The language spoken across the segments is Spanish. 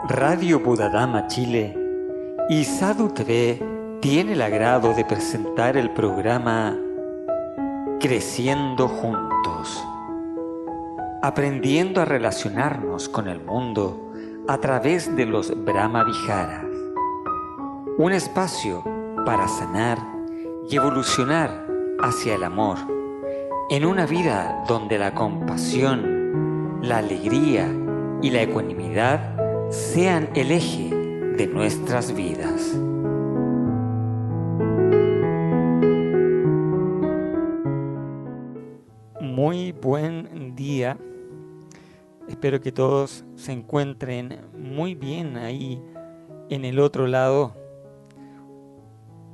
Radio Budadama Chile y Sadhu TV tiene el agrado de presentar el programa Creciendo Juntos, aprendiendo a relacionarnos con el mundo a través de los Brahma Viharas, un espacio para sanar y evolucionar hacia el amor, en una vida donde la compasión, la alegría y la ecuanimidad sean el eje de nuestras vidas. Muy buen día. Espero que todos se encuentren muy bien ahí en el otro lado.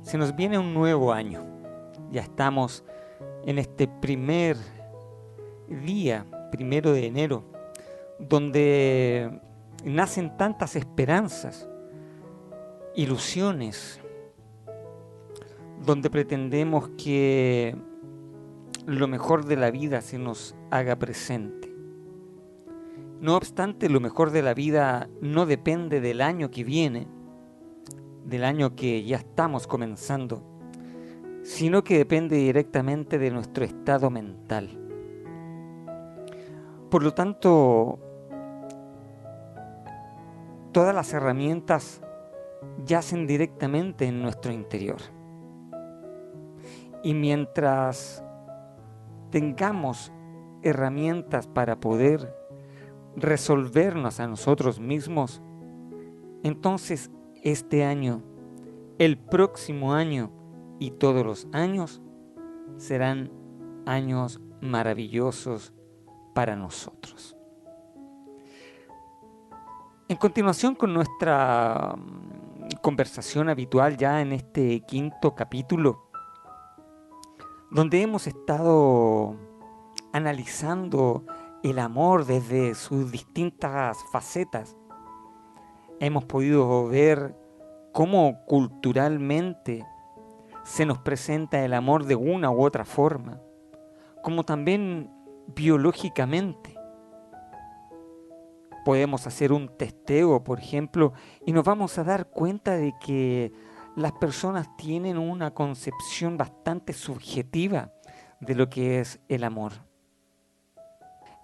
Se nos viene un nuevo año. Ya estamos en este primer día, 1 de enero, donde nacen tantas esperanzas, ilusiones, donde pretendemos que lo mejor de la vida se nos haga presente. No obstante, lo mejor de la vida no depende del año que viene, del año que ya estamos comenzando, sino que depende directamente de nuestro estado mental. Por lo tanto, todas las herramientas yacen directamente en nuestro interior. Y mientras tengamos herramientas para poder resolvernos a nosotros mismos, entonces este año, el próximo año y todos los años serán años maravillosos para nosotros. En continuación con nuestra conversación habitual ya en este 5º capítulo, donde hemos estado analizando el amor desde sus distintas facetas, hemos podido ver cómo culturalmente se nos presenta el amor de una u otra forma, como también biológicamente. Podemos hacer un testeo, por ejemplo, y nos vamos a dar cuenta de que las personas tienen una concepción bastante subjetiva de lo que es el amor.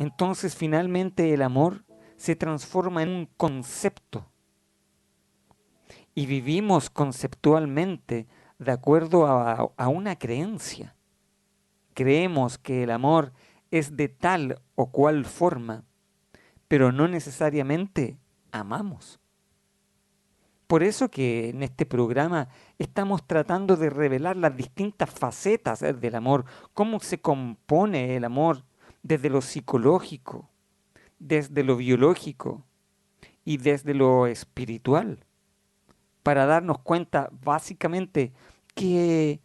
Entonces, finalmente, el amor se transforma en un concepto y vivimos conceptualmente de acuerdo a una creencia. Creemos que el amor es de tal o cual forma, pero no necesariamente amamos. Por eso que en este programa estamos tratando de revelar las distintas facetas del amor, cómo se compone el amor desde lo psicológico, desde lo biológico y desde lo espiritual, para darnos cuenta básicamente que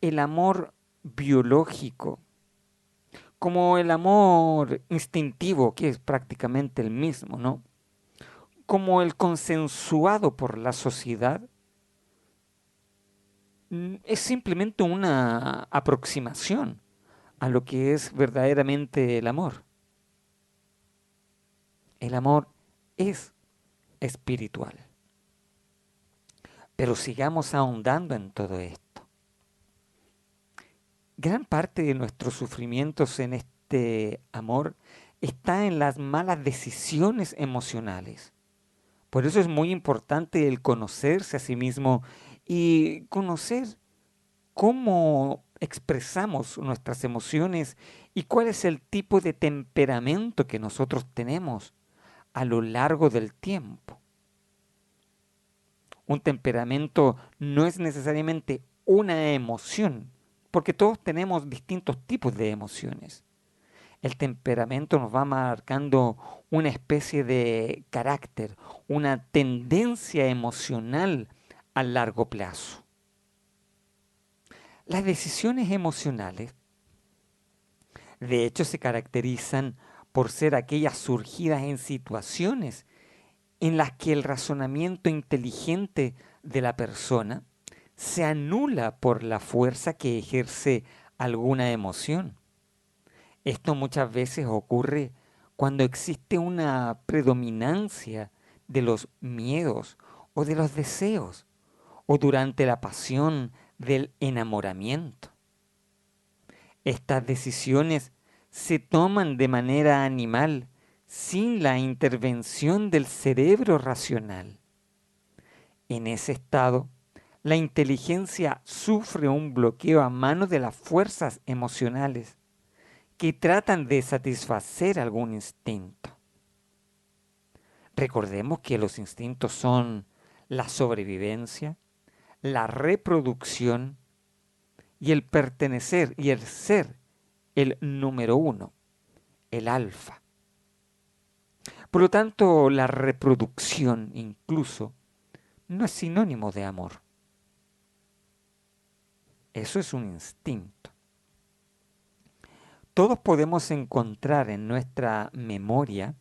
el amor biológico, como el amor instintivo, que es prácticamente el mismo, ¿no? Como el consensuado por la sociedad, es simplemente una aproximación a lo que es verdaderamente el amor. El amor es espiritual. Pero sigamos ahondando en todo esto. Gran parte de nuestros sufrimientos en este amor está en las malas decisiones emocionales. Por eso es muy importante el conocerse a sí mismo y conocer cómo expresamos nuestras emociones y cuál es el tipo de temperamento que nosotros tenemos a lo largo del tiempo. Un temperamento no es necesariamente una emoción, porque todos tenemos distintos tipos de emociones. El temperamento nos va marcando una especie de carácter, una tendencia emocional a largo plazo. Las decisiones emocionales, de hecho, se caracterizan por ser aquellas surgidas en situaciones en las que el razonamiento inteligente de la persona se anula por la fuerza que ejerce alguna emoción. Esto muchas veces ocurre cuando existe una predominancia de los miedos o de los deseos, o durante la pasión del enamoramiento. Estas decisiones se toman de manera animal, sin la intervención del cerebro racional. En ese estado, la inteligencia sufre un bloqueo a manos de las fuerzas emocionales que tratan de satisfacer algún instinto. Recordemos que los instintos son la sobrevivencia, la reproducción y el pertenecer y el ser el número uno, el alfa. Por lo tanto, la reproducción incluso no es sinónimo de amor. Eso es un instinto. Todos podemos encontrar en nuestra memoria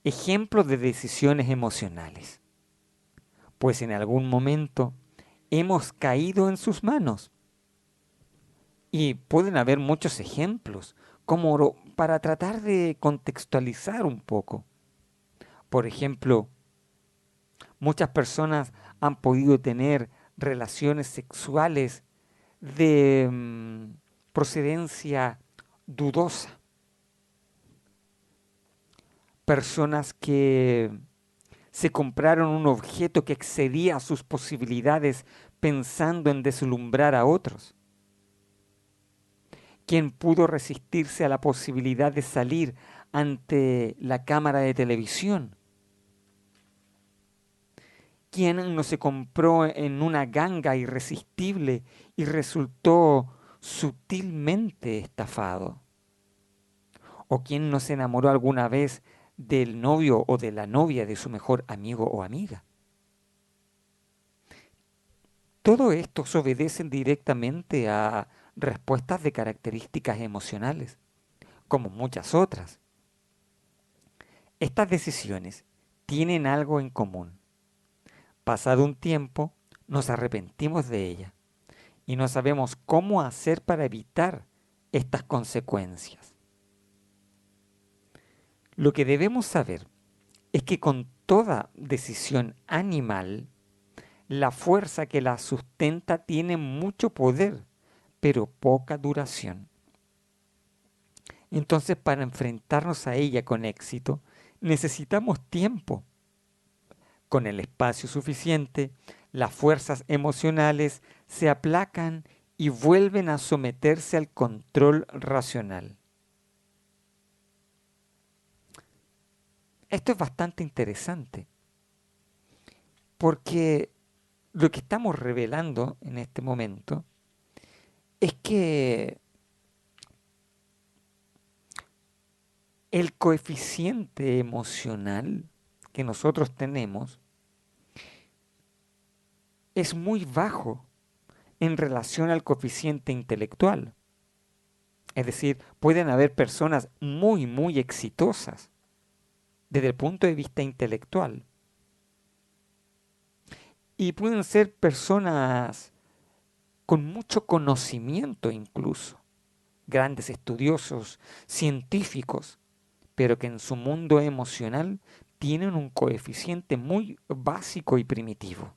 ejemplos de decisiones emocionales, pues en algún momento hemos caído en sus manos. Y pueden haber muchos ejemplos, como para tratar de contextualizar un poco. Por ejemplo, muchas personas han podido tener relaciones sexuales de procedencia dudosa. Personas que se compraron un objeto que excedía sus posibilidades pensando en deslumbrar a otros. ¿Quién pudo resistirse a la posibilidad de salir ante la cámara de televisión? ¿Quién no se compró en una ganga irresistible y resultó sutilmente estafado? ¿O quién no se enamoró alguna vez del novio o de la novia de su mejor amigo o amiga? Todo esto obedecen directamente a respuestas de características emocionales, como muchas otras. Estas decisiones tienen algo en común. Pasado un tiempo, nos arrepentimos de ella y no sabemos cómo hacer para evitar estas consecuencias. Lo que debemos saber es que con toda decisión animal, la fuerza que la sustenta tiene mucho poder, pero poca duración. Entonces, para enfrentarnos a ella con éxito, necesitamos tiempo. Con el espacio suficiente, las fuerzas emocionales se aplacan y vuelven a someterse al control racional. Esto es bastante interesante, porque lo que estamos revelando en este momento es que el coeficiente emocional que nosotros tenemos es muy bajo en relación al coeficiente intelectual. Es decir, pueden haber personas muy exitosas desde el punto de vista intelectual. Y pueden ser personas con mucho conocimiento incluso, grandes estudiosos, científicos, pero que en su mundo emocional tienen un coeficiente muy básico y primitivo.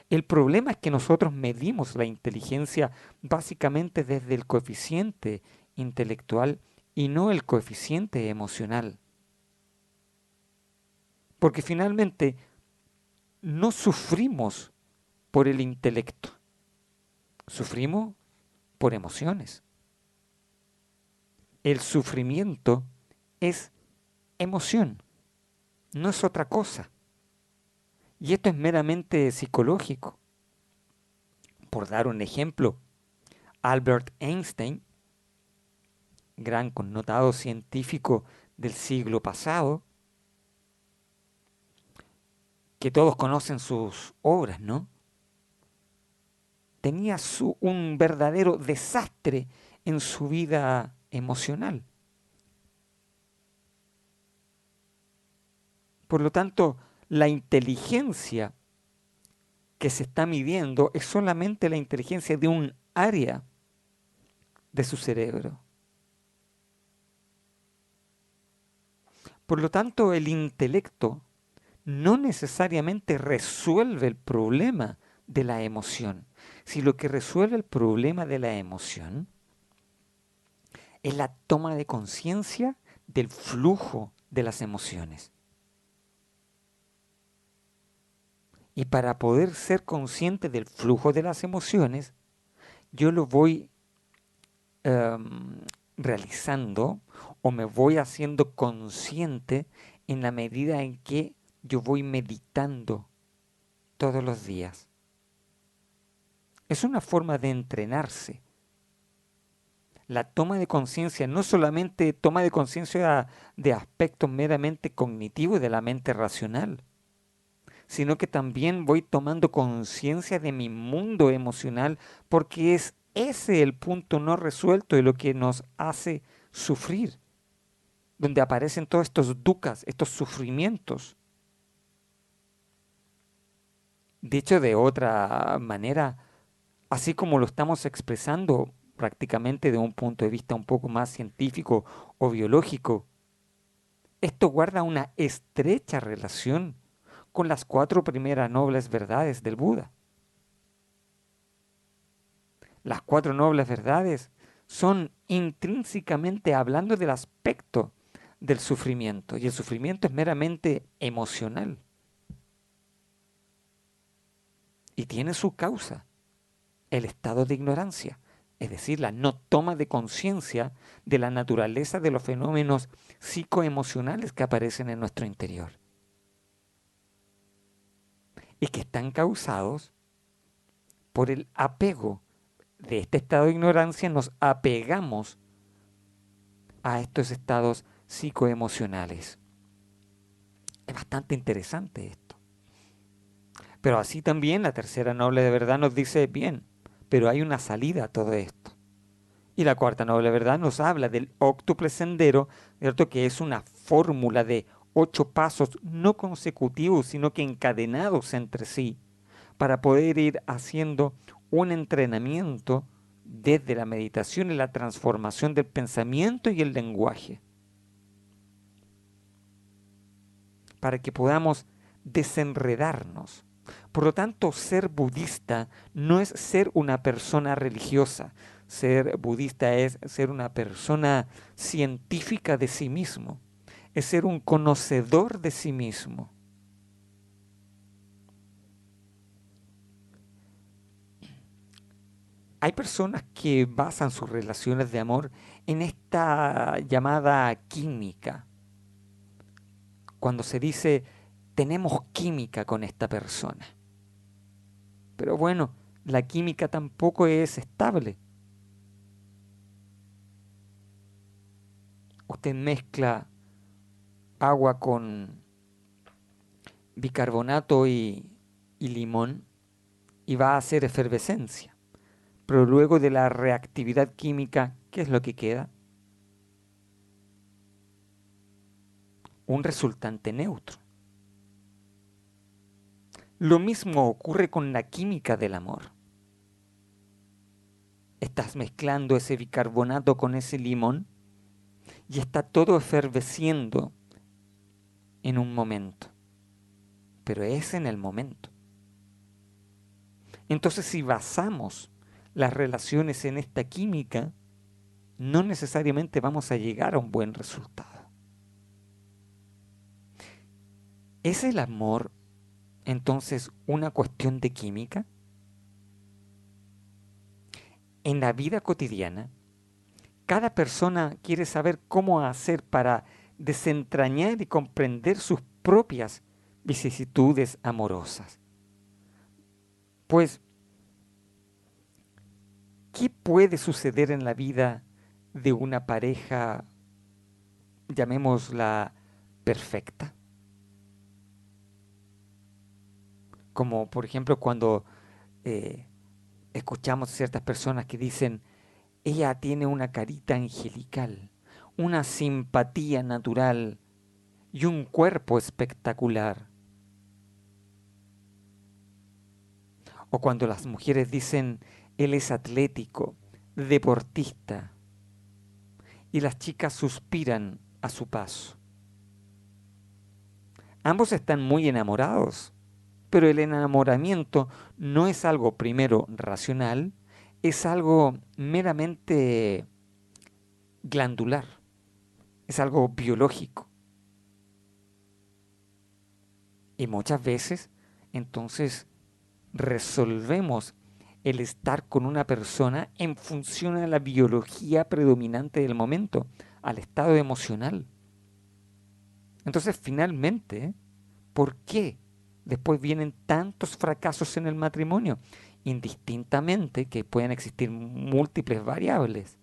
El problema es que nosotros medimos la inteligencia básicamente desde el coeficiente intelectual y no el coeficiente emocional. Porque finalmente no sufrimos por el intelecto, sufrimos por emociones. El sufrimiento es emoción, no es otra cosa. Y esto es meramente psicológico. Por dar un ejemplo, Albert Einstein, gran connotado científico del siglo pasado, que todos conocen sus obras, ¿no? Tenía un verdadero desastre en su vida emocional. Por lo tanto, la inteligencia que se está midiendo es solamente la inteligencia de un área de su cerebro. Por lo tanto, el intelecto no necesariamente resuelve el problema de la emoción. Si lo que resuelve el problema de la emoción es la toma de conciencia del flujo de las emociones. Y para poder ser consciente del flujo de las emociones, yo lo voy em, realizando o me voy haciendo consciente en la medida en que yo voy meditando todos los días. Es una forma de entrenarse. La toma de conciencia no solamente toma de conciencia de aspectos meramente cognitivos de la mente racional, sino que también voy tomando conciencia de mi mundo emocional, porque es ese el punto no resuelto de lo que nos hace sufrir, donde aparecen todos estos dukkhas, estos sufrimientos. Dicho de otra manera, así como lo estamos expresando prácticamente de un punto de vista un poco más científico o biológico, esto guarda una estrecha relación con las 4 primeras nobles verdades del Buda. Las 4 nobles verdades son intrínsecamente hablando del aspecto del sufrimiento, y el sufrimiento es meramente emocional y tiene su causa, el estado de ignorancia, es decir, la no toma de conciencia de la naturaleza de los fenómenos psicoemocionales que aparecen en nuestro interior y que están causados por el apego. De este estado de ignorancia nos apegamos a estos estados psicoemocionales. Es bastante interesante esto. Pero así también la tercera noble de verdad nos dice, bien, pero hay una salida a todo esto. Y la cuarta noble verdad nos habla del óctuple sendero, ¿cierto? Que es una fórmula de 8 pasos no consecutivos, sino que encadenados entre sí, para poder ir haciendo un entrenamiento desde la meditación y la transformación del pensamiento y el lenguaje, para que podamos desenredarnos. Por lo tanto, ser budista no es ser una persona religiosa. Ser budista es ser una persona científica de sí mismo. Es ser un conocedor de sí mismo. Hay personas que basan sus relaciones de amor en esta llamada química. Cuando se dice, tenemos química con esta persona. Pero bueno, la química tampoco es estable. Usted mezcla agua con bicarbonato y limón y va a hacer efervescencia. Pero luego de la reactividad química, ¿qué es lo que queda? Un resultante neutro. Lo mismo ocurre con la química del amor. Estás mezclando ese bicarbonato con ese limón y está todo efervesciendo en un momento. Pero es en el momento. Entonces, si basamos las relaciones en esta química, no necesariamente vamos a llegar a un buen resultado. ¿Es el amor entonces una cuestión de química? En la vida cotidiana, cada persona quiere saber cómo hacer para desentrañar y comprender sus propias vicisitudes amorosas. Pues, ¿qué puede suceder en la vida de una pareja, llamémosla perfecta? Como por ejemplo cuando eh, escuchamos ciertas personas que dicen, ella tiene una carita angelical, una simpatía natural y un cuerpo espectacular. O cuando las mujeres dicen, él es atlético, deportista, y las chicas suspiran a su paso. Ambos están muy enamorados, pero el enamoramiento no es algo primero racional, es algo meramente glandular, es algo biológico. Y muchas veces, entonces, resolvemos el estar con una persona en función a la biología predominante del momento, al estado emocional. Entonces, finalmente, ¿por qué después vienen tantos fracasos en el matrimonio? Indistintamente que pueden existir múltiples variables.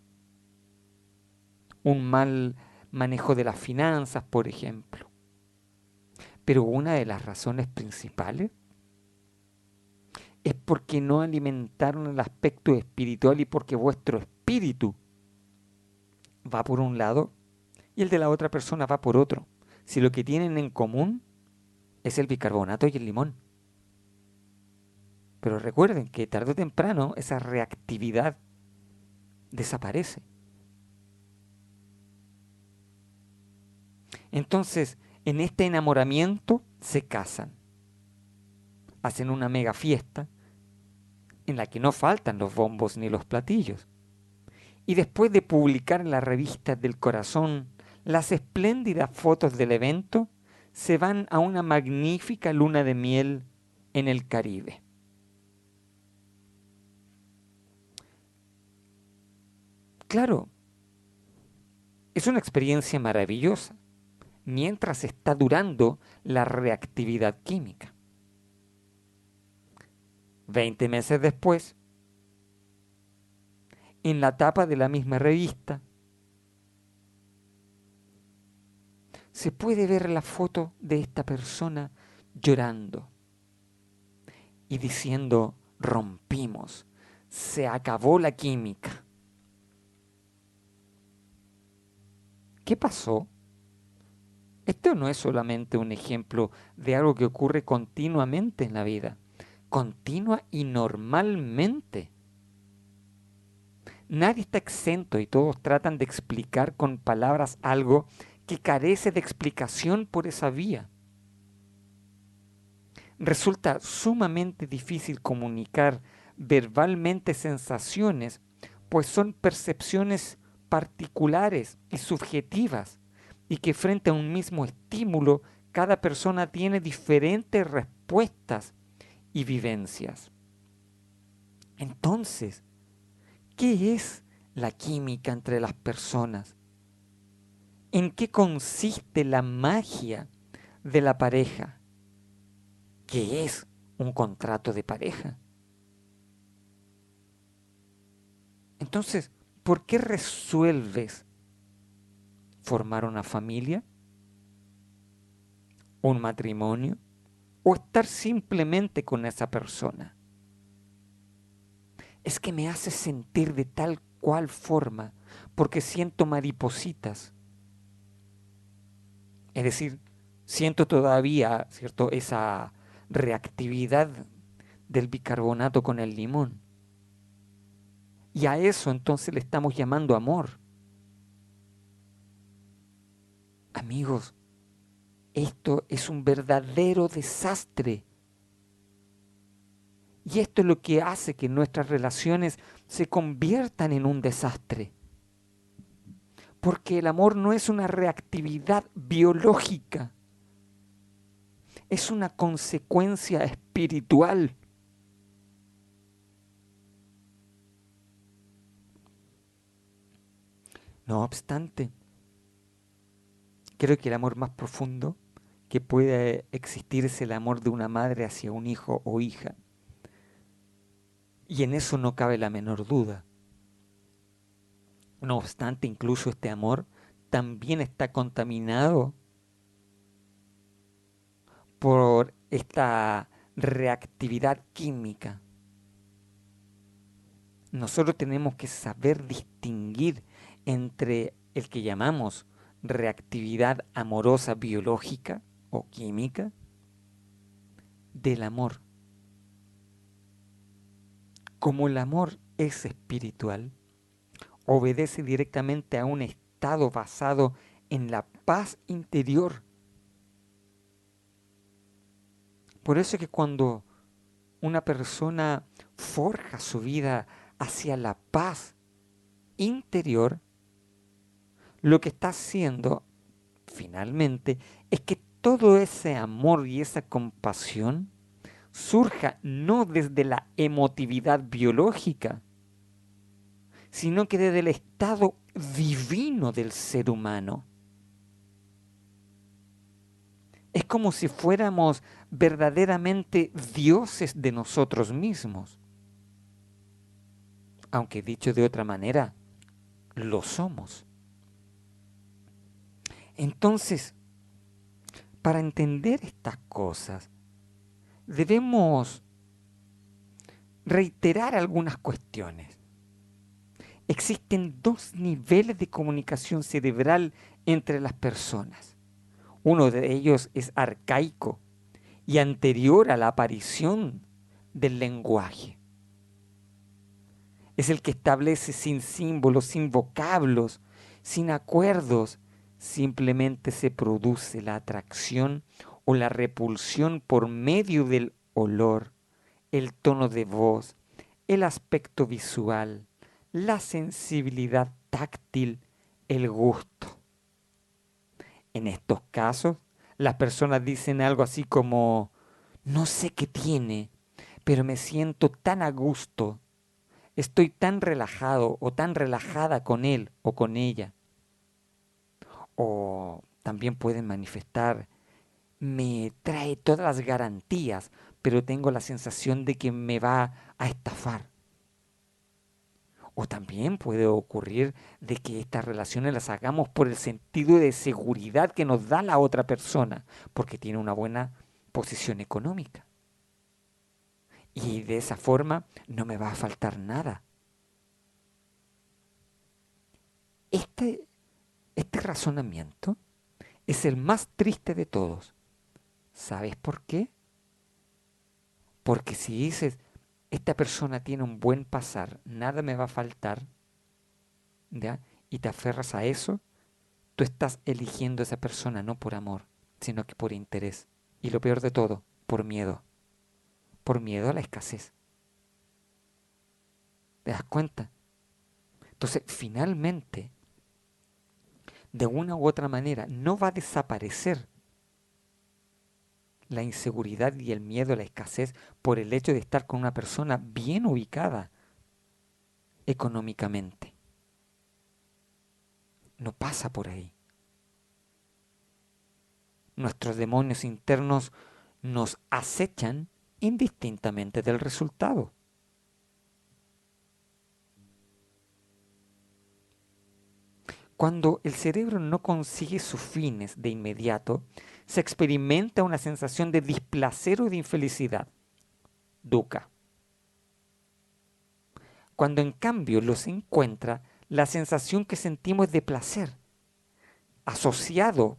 Un mal manejo de las finanzas, por ejemplo. Pero una de las razones principales es porque no alimentaron el aspecto espiritual y porque vuestro espíritu va por un lado y el de la otra persona va por otro. Si lo que tienen en común es el bicarbonato y el limón. Pero recuerden que tarde o temprano esa reactividad desaparece. Entonces, en este enamoramiento se casan, hacen una mega fiesta en la que no faltan los bombos ni los platillos. Y después de publicar en las revistas del corazón las espléndidas fotos del evento, se van a una magnífica luna de miel en el Caribe. Claro, es una experiencia maravillosa mientras está durando la reactividad química. 20 meses después, en la tapa de la misma revista, se puede ver la foto de esta persona llorando y diciendo: rompimos, se acabó la química. ¿Qué pasó? Esto no es solamente un ejemplo de algo que ocurre continuamente en la vida, continua y normalmente. Nadie está exento y todos tratan de explicar con palabras algo que carece de explicación por esa vía. Resulta sumamente difícil comunicar verbalmente sensaciones, pues son percepciones particulares y subjetivas, y que frente a un mismo estímulo, cada persona tiene diferentes respuestas y vivencias. Entonces, ¿qué es la química entre las personas? ¿En qué consiste la magia de la pareja? ¿Qué es un contrato de pareja? Entonces, ¿por qué resuelves formar una familia, un matrimonio o estar simplemente con esa persona? Es que me hace sentir de tal cual forma porque siento maripositas. Es decir, siento todavía, ¿cierto?, esa reactividad del bicarbonato con el limón. Y a eso entonces le estamos llamando amor. Amigos, esto es un verdadero desastre. Y esto es lo que hace que nuestras relaciones se conviertan en un desastre. Porque el amor no es una reactividad biológica, es una consecuencia espiritual. No obstante, creo que el amor más profundo que puede existir es el amor de una madre hacia un hijo o hija. Y en eso no cabe la menor duda. No obstante, incluso este amor también está contaminado por esta reactividad química. Nosotros tenemos que saber distinguir entre el que llamamos reactividad amorosa biológica o química del amor. Como el amor es espiritual, obedece directamente a un estado basado en la paz interior. Por eso es que cuando una persona forja su vida hacia la paz interior, lo que está haciendo finalmente es que todo ese amor y esa compasión surja no desde la emotividad biológica, sino que desde el estado divino del ser humano. Es como si fuéramos verdaderamente dioses de nosotros mismos. Aunque dicho de otra manera, lo somos. Entonces, para entender estas cosas, debemos reiterar algunas cuestiones. Existen dos niveles de comunicación cerebral entre las personas. Uno de ellos es arcaico y anterior a la aparición del lenguaje. Es el que establece sin símbolos, sin vocablos, sin acuerdos. Simplemente se produce la atracción o la repulsión por medio del olor, el tono de voz, el aspecto visual, la sensibilidad táctil, el gusto. En estos casos, las personas dicen algo así como, no sé qué tiene, pero me siento tan a gusto, estoy tan relajado o tan relajada con él o con ella. O también pueden manifestar, me trae todas las garantías, pero tengo la sensación de que me va a estafar. O también puede ocurrir de que estas relaciones las hagamos por el sentido de seguridad que nos da la otra persona, porque tiene una buena posición económica. Y de esa forma no me va a faltar nada. Este, este razonamiento es el más triste de todos. ¿Sabes por qué? Porque si dices, esta persona tiene un buen pasar, nada me va a faltar, ¿ya? Y te aferras a eso, tú estás eligiendo a esa persona no por amor, sino que por interés. Y lo peor de todo, por miedo a la escasez. ¿Te das cuenta? Entonces, finalmente, de una u otra manera, no va a desaparecer la inseguridad y el miedo a la escasez por el hecho de estar con una persona bien ubicada económicamente. No pasa por ahí. Nuestros demonios internos nos acechan indistintamente del resultado. Cuando el cerebro no consigue sus fines de inmediato, se experimenta una sensación de displacer o de infelicidad, dukkha. Cuando en cambio los encuentra, la sensación que sentimos es de placer, asociado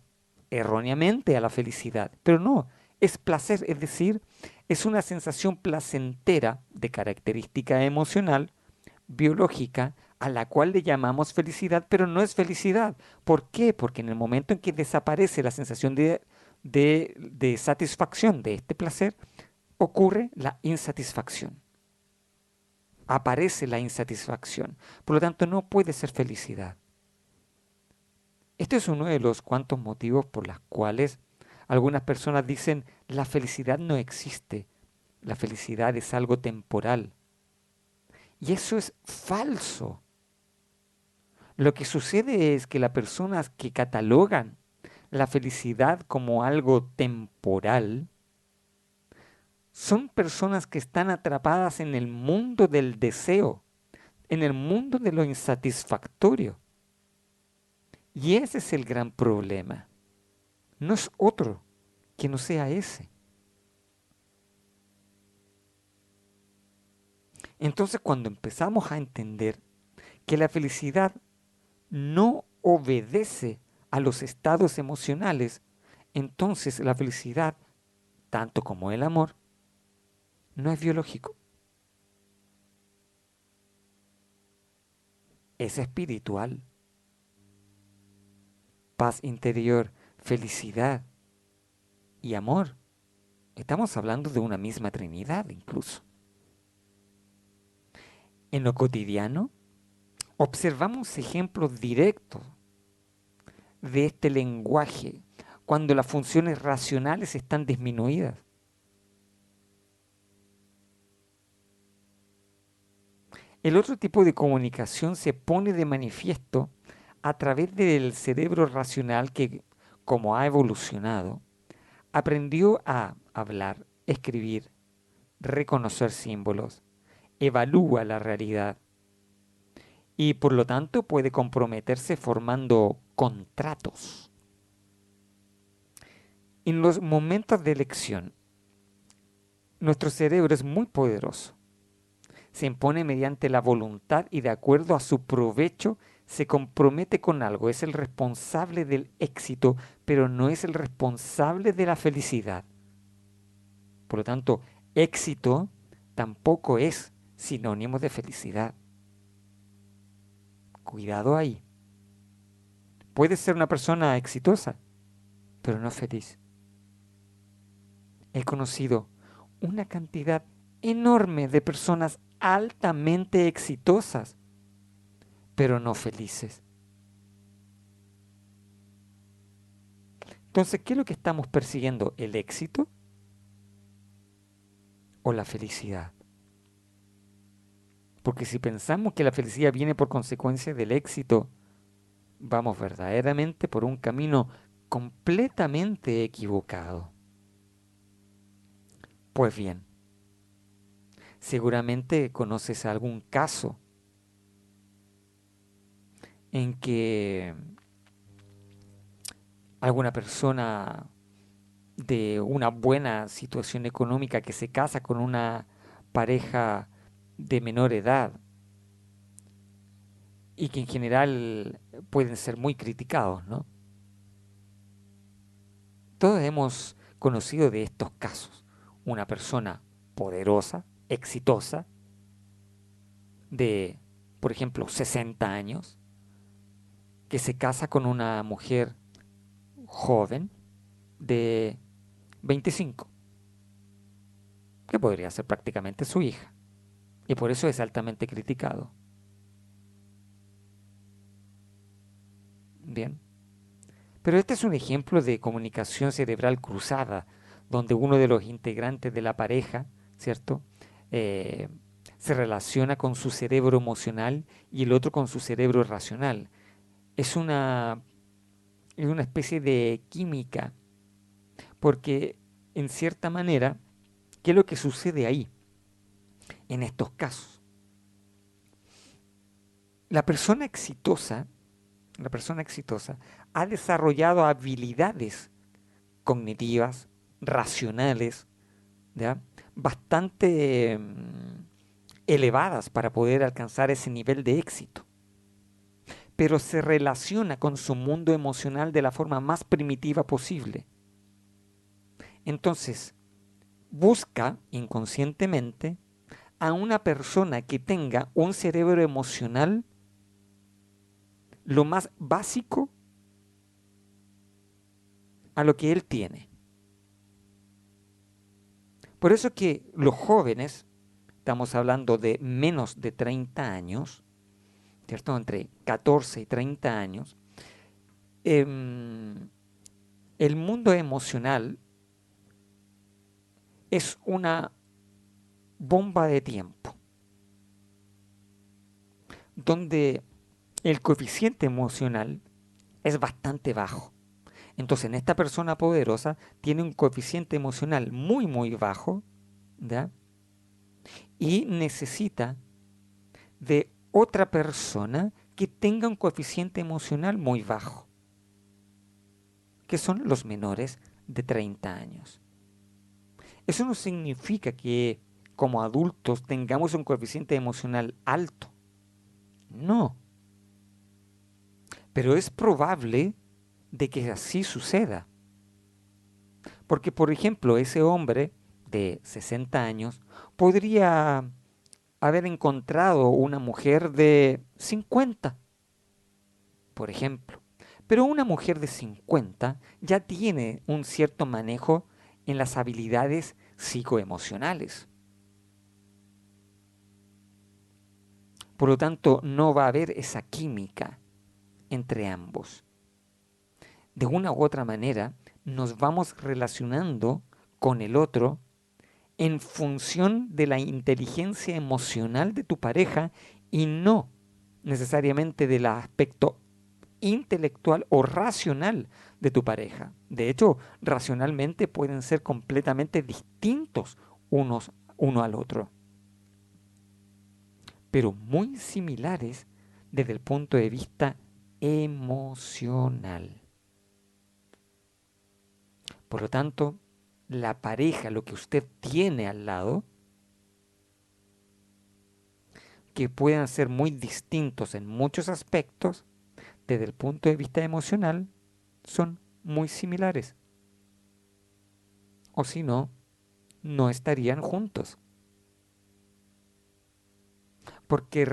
erróneamente a la felicidad, pero no, es placer, es decir, es una sensación placentera de característica emocional, biológica, a la cual le llamamos felicidad, pero no es felicidad. ¿Por qué? Porque en el momento en que desaparece la sensación de satisfacción de este placer, ocurre la insatisfacción. Aparece la insatisfacción. Por lo tanto, no puede ser felicidad. Este es uno de los cuantos motivos por los cuales algunas personas dicen la felicidad no existe, la felicidad es algo temporal. Y eso es falso. Lo que sucede es que las personas que catalogan la felicidad como algo temporal son personas que están atrapadas en el mundo del deseo, en el mundo de lo insatisfactorio. Y ese es el gran problema. No es otro que no sea ese. Entonces, cuando empezamos a entender que la felicidad no obedece a los estados emocionales, entonces la felicidad, tanto como el amor, no es biológico, es espiritual. Paz interior, felicidad y amor Estamos hablando de una misma Trinidad incluso. En lo cotidiano, observamos ejemplos directos de este lenguaje cuando las funciones racionales están disminuidas. El otro tipo de comunicación se pone de manifiesto a través del cerebro racional que, como ha evolucionado, aprendió a hablar, escribir, reconocer símbolos, evalúa la realidad y por lo tanto puede comprometerse formando contratos. En los momentos de elección, nuestro cerebro es muy poderoso. Se impone mediante la voluntad y de acuerdo a su provecho se compromete con algo. Es el responsable del éxito, pero no es el responsable de la felicidad. Por lo tanto, éxito tampoco es sinónimo de felicidad. Cuidado ahí. Puede ser una persona exitosa, pero no feliz. He conocido una cantidad enorme de personas altamente exitosas, pero no felices. Entonces, ¿qué es lo que estamos persiguiendo? ¿El éxito o la felicidad? Porque si pensamos que la felicidad viene por consecuencia del éxito, vamos verdaderamente por un camino completamente equivocado. Pues bien, seguramente conoces algún caso en que alguna persona de una buena situación económica que se casa con una pareja de menor edad y que en general pueden ser muy criticados, ¿no? Todos hemos conocido de estos casos. Una persona poderosa, exitosa, de, por ejemplo, 60 años, que se casa con una mujer joven de 25, que podría ser prácticamente su hija, y por eso es altamente criticado. Bien. Pero este es un ejemplo de comunicación cerebral cruzada, donde uno de los integrantes de la pareja, ¿cierto? Eh, Se relaciona con su cerebro emocional y el otro con su cerebro racional. Es es una especie de química, porque en cierta manera, ¿qué es lo que sucede ahí, en estos casos? La persona exitosa, la persona exitosa ha desarrollado habilidades cognitivas, racionales, ¿ya? Bastante elevadas para poder alcanzar ese nivel de éxito. Pero se relaciona con su mundo emocional de la forma más primitiva posible. Entonces, busca inconscientemente a una persona que tenga un cerebro emocional lo más básico a lo que él tiene. Por eso que los jóvenes, estamos hablando de menos de 30 años, ¿cierto? Entre 14 y 30 años, em, el mundo emocional es una bomba de tiempo, donde el coeficiente emocional es bastante bajo. Entonces, en esta persona poderosa tiene un coeficiente emocional muy, muy bajo, ¿ya? Y necesita de otra persona que tenga un coeficiente emocional muy bajo, que son los menores de 30 años. Eso no significa que como adultos tengamos un coeficiente emocional alto. No. Pero es probable de que así suceda. Porque, por ejemplo, ese hombre de 60 años podría haber encontrado una mujer de 50, por ejemplo. Pero una mujer de 50 ya tiene un cierto manejo en las habilidades psicoemocionales. Por lo tanto, no va a haber esa química entre ambos. De una u otra manera, nos vamos relacionando con el otro en función de la inteligencia emocional de tu pareja y no necesariamente del aspecto intelectual o racional de tu pareja. De hecho, racionalmente pueden ser completamente distintos uno al otro, pero muy similares desde el punto de vista emocional. Por lo tanto, la pareja, lo que usted tiene al lado, que puedan ser muy distintos en muchos aspectos, desde el punto de vista emocional, son muy similares. O si no, no estarían juntos. Porque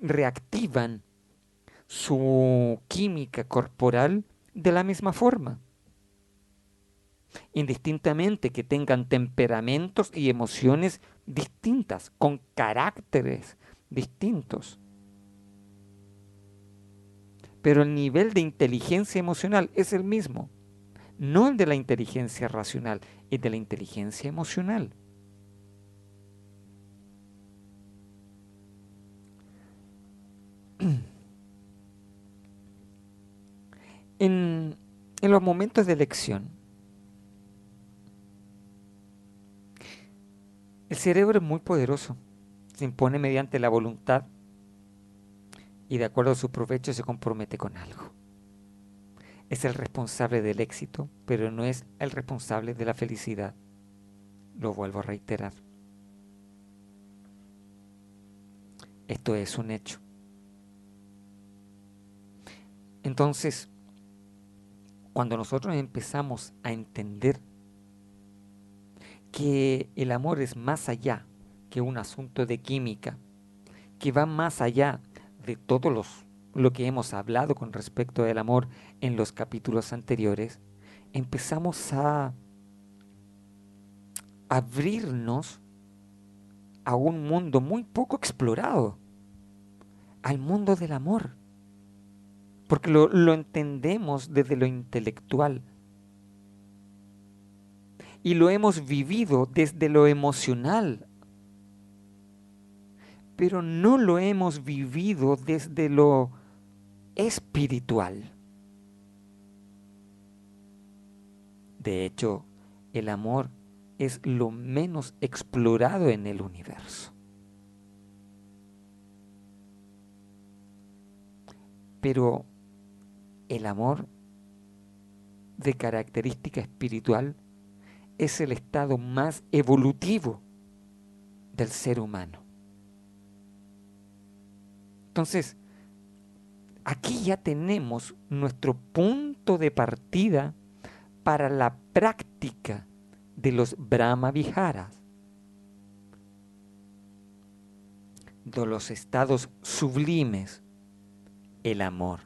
reactivan su química corporal de la misma forma. Indistintamente que tengan temperamentos y emociones distintas, con caracteres distintos. Pero el nivel de inteligencia emocional es el mismo, no el de la inteligencia racional, el de la inteligencia emocional. En, en los momentos de elección, el cerebro es muy poderoso, se impone mediante la voluntad y de acuerdo a su provecho se compromete con algo. Es el responsable del éxito, pero no es el responsable de la felicidad. Lo vuelvo a reiterar. Esto es un hecho. Entonces, cuando nosotros empezamos a entender que el amor es más allá que un asunto de química, que va más allá de todo lo que hemos hablado con respecto del amor en los capítulos anteriores, empezamos a abrirnos a un mundo muy poco explorado, al mundo del amor, porque lo entendemos desde lo intelectual y lo hemos vivido desde lo emocional, pero no lo hemos vivido desde lo espiritual. De hecho, el amor es lo menos explorado en el universo. Pero el amor de característica espiritual es el estado más evolutivo del ser humano. Entonces, aquí ya tenemos nuestro punto de partida para la práctica de los Brahma Viharas, de los estados sublimes, el amor,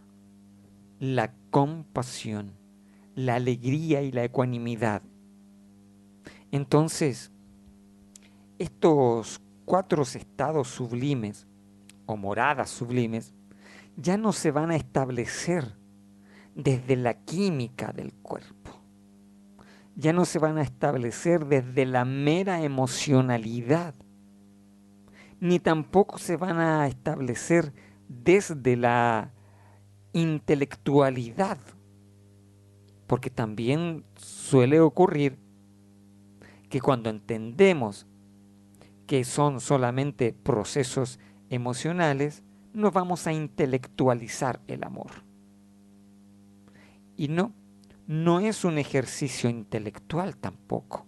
la compasión, la alegría y la ecuanimidad. Entonces, estos 4 estados sublimes o moradas sublimes ya no se van a establecer desde la química del cuerpo, ya no se van a establecer desde la mera emocionalidad, ni tampoco se van a establecer desde la intelectualidad, porque también suele ocurrir que cuando entendemos que son solamente procesos emocionales, no vamos a intelectualizar el amor. Y no es un ejercicio intelectual tampoco.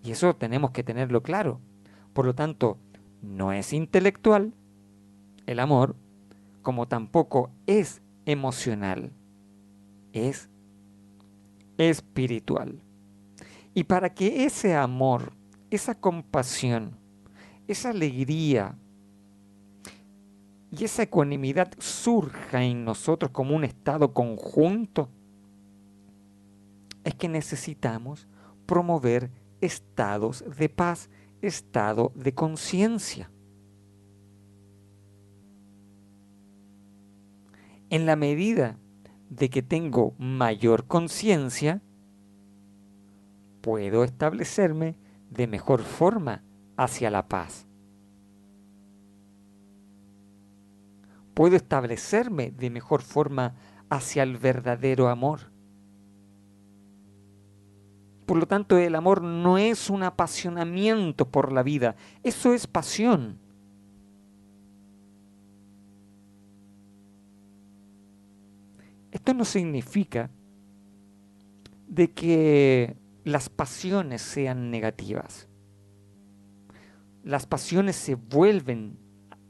Y eso tenemos que tenerlo claro. Por lo tanto, no es intelectual el amor, como tampoco es emocional, es espiritual. Y para que ese amor, esa compasión, esa alegría y esa ecuanimidad surja en nosotros como un estado conjunto, es que necesitamos promover estados de paz, estado de conciencia. En la medida de que tengo mayor conciencia, puedo establecerme de mejor forma hacia la paz. Puedo establecerme de mejor forma hacia el verdadero amor. Por lo tanto, el amor no es un apasionamiento por la vida, eso es pasión. Esto no significa de que las pasiones sean negativas. Las pasiones se vuelven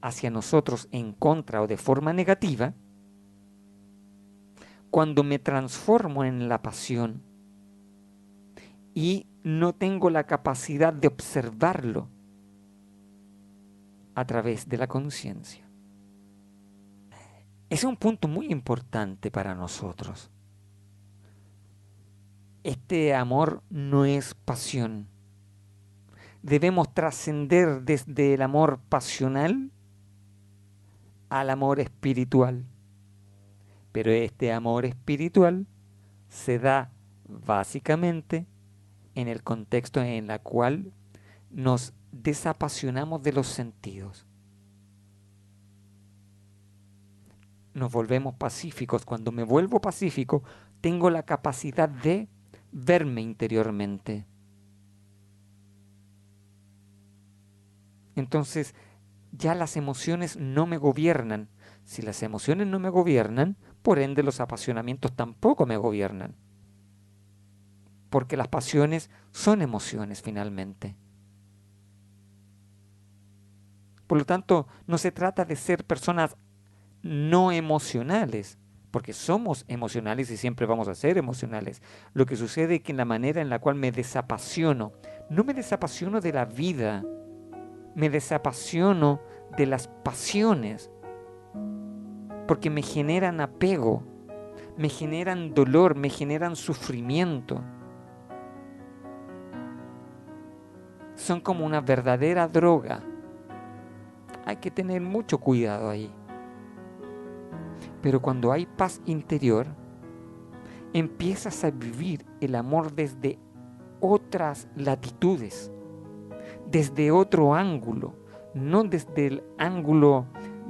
hacia nosotros en contra o de forma negativa cuando me transformo en la pasión y no tengo la capacidad de observarlo a través de la conciencia. Ese es un punto muy importante para nosotros. Este amor no es pasión. Debemos trascender desde el amor pasional al amor espiritual. Pero este amor espiritual se da básicamente en el contexto en el cual nos desapasionamos de los sentidos. Nos volvemos pacíficos. Cuando me vuelvo pacífico, tengo la capacidad de verme interiormente. Entonces, ya las emociones no me gobiernan. Si las emociones no me gobiernan, por ende los apasionamientos tampoco me gobiernan. Porque las pasiones son emociones finalmente. Por lo tanto, no se trata de ser personas no emocionales, porque somos emocionales y siempre vamos a ser emocionales. Lo que sucede es que en la manera en la cual me desapasiono, no me desapasiono de la vida, me desapasiono de las pasiones, porque me generan apego, me generan dolor, me generan sufrimiento. Son como una verdadera droga. Hay que tener mucho cuidado ahí. Pero cuando hay paz interior, empiezas a vivir el amor desde otras latitudes, desde otro ángulo, no desde el ángulo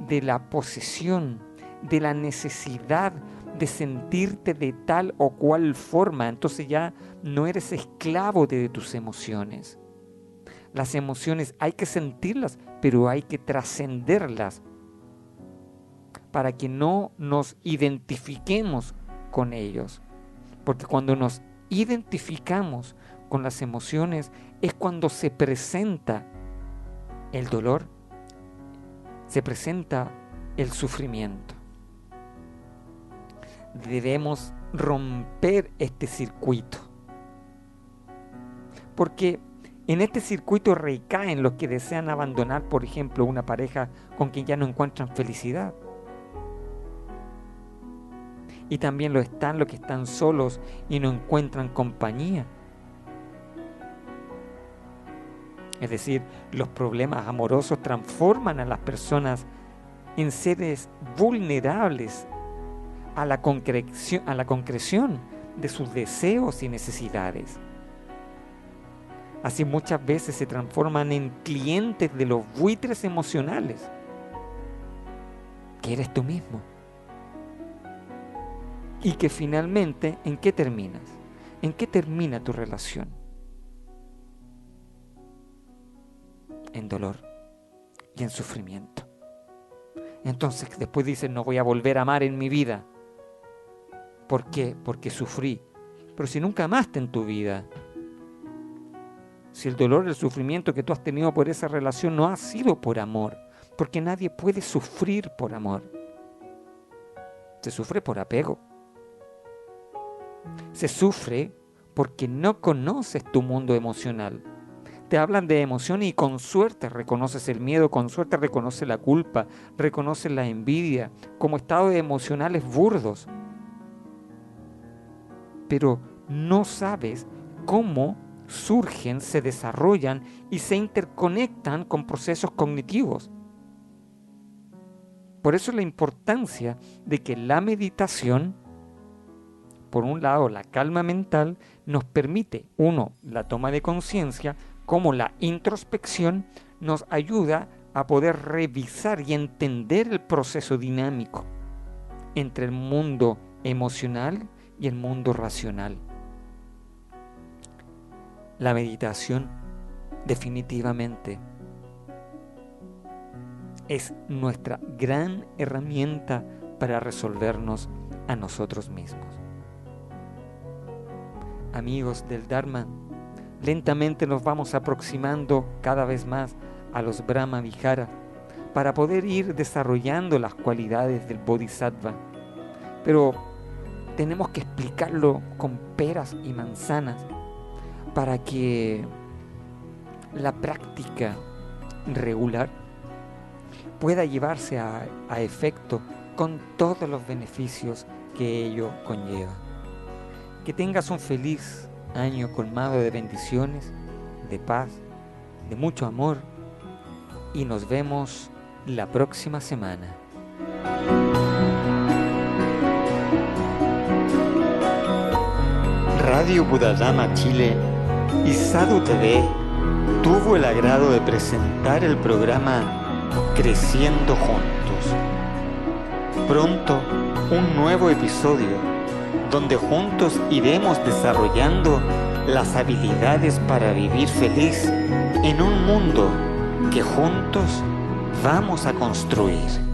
de la posesión, de la necesidad de sentirte de tal o cual forma. Entonces ya no eres esclavo de tus emociones. Las emociones hay que sentirlas, pero hay que trascenderlas para que no nos identifiquemos con ellos. Porque cuando nos identificamos con las emociones es cuando se presenta el dolor, se presenta el sufrimiento. Debemos romper este circuito, porque en este circuito recaen los que desean abandonar, por ejemplo, una pareja con quien ya no encuentran felicidad. Y también lo están los que están solos y no encuentran compañía. Es decir, los problemas amorosos transforman a las personas en seres vulnerables a la concreción de sus deseos y necesidades. Así muchas veces se transforman en clientes de los buitres emocionales, que eres tú mismo. Y que finalmente, ¿en qué terminas? ¿En qué termina tu relación? En dolor y en sufrimiento. Entonces después dices, no voy a volver a amar en mi vida. ¿Por qué? Porque sufrí. Pero si nunca amaste en tu vida, si el dolor y el sufrimiento que tú has tenido por esa relación no ha sido por amor, porque nadie puede sufrir por amor. Se sufre por apego. Se sufre porque no conoces tu mundo emocional. Te hablan de emociones y con suerte reconoces el miedo, con suerte reconoces la culpa, reconoces la envidia, como estados emocionales burdos. Pero no sabes cómo surgen, se desarrollan y se interconectan con procesos cognitivos. Por eso la importancia de que la meditación, por un lado la calma mental, nos permite, uno, la toma de conciencia, como la introspección nos ayuda a poder revisar y entender el proceso dinámico entre el mundo emocional y el mundo racional. La meditación definitivamente es nuestra gran herramienta para resolvernos a nosotros mismos. Amigos del Dharma, lentamente nos vamos aproximando cada vez más a los Brahma Vihara para poder ir desarrollando las cualidades del Bodhisattva. Pero tenemos que explicarlo con peras y manzanas para que la práctica regular pueda llevarse a efecto con todos los beneficios que ello conlleva. Que tengas un feliz año colmado de bendiciones, de paz, de mucho amor, y nos vemos la próxima semana. Radio Buddhadhamma Chile y Sadhu TV tuvo el agrado de presentar el programa Creciendo Juntos. Pronto un nuevo episodio donde juntos iremos desarrollando las habilidades para vivir feliz en un mundo que juntos vamos a construir.